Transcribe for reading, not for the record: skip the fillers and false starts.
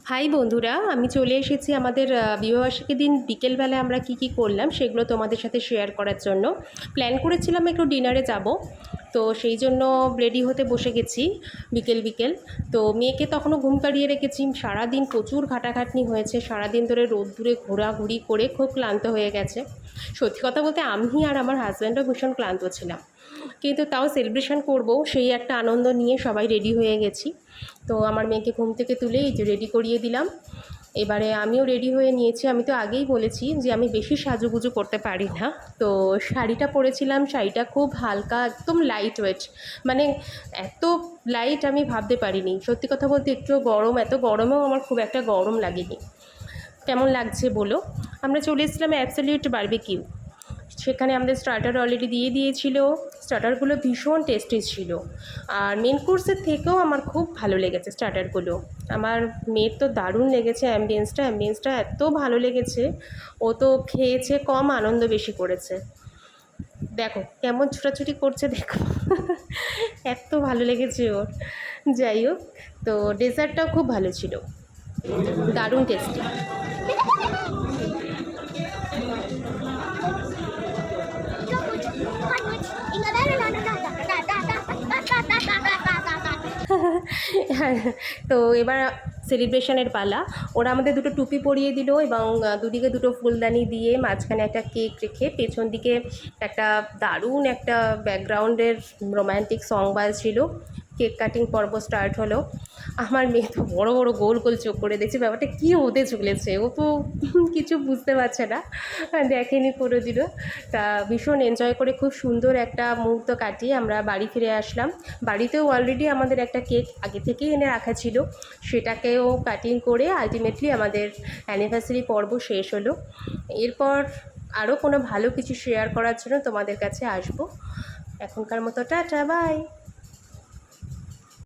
High বন্ধুরা, আমি চলে এসেছি আমাদের বিবাহবার্ষিকীর দিন বিকেলবেলায় আমরা কি করলাম সেগুলো তোমাদের সাথে শেয়ার করার জন্য। প্ল্যান করেছিলাম একটু ডিনারে যাব, তো সেই জন্য রেডি হতে বসে গেছি বিকেল বিকেল। তো মেয়েকে তখনও ঘুম পাড়িয়ে রেখেছি। সারাদিন প্রচুর খাটাখাটনি হয়েছে, সারাদিন ধরে রোদ্দুরে ঘোরাঘুরি করে খুব ক্লান্ত হয়ে গেছে। সত্যি কথা বলতে আমি আর আমার হাজব্যান্ডও ভীষণ ক্লান্ত ছিলাম, কিন্তু তাও সেলিব্রেশন করব সেই একটা আনন্দ নিয়ে সবাই রেডি হয়ে গেছি। তো আমার মেয়েকে ঘুম থেকে তুলে এই যে রেডি করিয়ে দিলাম। এবারে আমিও রেডি হয়ে নিয়েছি। আমি তো আগেই বলেছি যে আমি বেশি সাজুগুজু করতে পারি না। তো শাড়িটা পরেছিলাম, শাড়িটা খুব হালকা, একদম লাইট ওয়েট, মানে এত লাইট আমি ভাবতে পারিনি। সত্যি কথা বলতে একটু গরম, এত গরমেও আমার খুব একটা গরম লাগেনি। কেমন লাগছে বলো? আমরা চলে এসেছিলাম অ্যাবসলিউট বারবিকিউ। সেখানে আমাদের স্টার্টার অলরেডি দিয়ে দিয়েছিল। স্টার্টারগুলো ভীষণ টেস্টি ছিল, আর মেন কোর্সের থেকেও আমার খুব ভালো লেগেছে স্টার্টারগুলো। আমার মেয়ের তো দারুণ লেগেছে। অ্যাম্বিয়েন্সটা এত ভালো লেগেছে। ও তো খেয়েছে কম, আনন্দ বেশি করেছে। দেখো কেমন ছোটাছুটি করছে, দেখো এত ভালো লেগেছে ওর। যাই হোক, তো ডেজার্টটাও খুব ভালো ছিল, দারুণ টেস্টি। তো এবার সেলিব্রেশনের পালা। ওরা আমাদের দুটো টুপি পরিয়ে দিল এবং দুদিকে দুটো ফুলদানি দিয়ে মাঝখানে একটা কেক রেখে পেছন দিকে একটা দারুণ একটা ব্যাকগ্রাউন্ডের রোম্যান্টিক সং বাজছিল। কেক কাটিং পর্ব স্টার্ট হলো। আমার মেয়ে তো বড় বড় গোল গোল চোখ করে দেখছে ব্যাপারটা কী হতে চলেছে। ও তো কিছু বুঝতে পারছে না, দেখেনি কোনোদিনও। তা ভীষণ এনজয় করে খুব সুন্দর একটা মুহূর্ত কাটিয়ে আমরা বাড়ি ফিরে আসলাম। বাড়িতেও অলরেডি আমাদের একটা কেক আগে থেকেই এনে রাখা ছিল, সেটাকেও কাটিং করে আলটিমেটলি আমাদের অ্যানিভার্সারি পর্ব শেষ হলো। এরপর আরও কোনো ভালো কিছু শেয়ার করার জন্য তোমাদের কাছে আসবো। এখনকার মতো টাটা, বাই।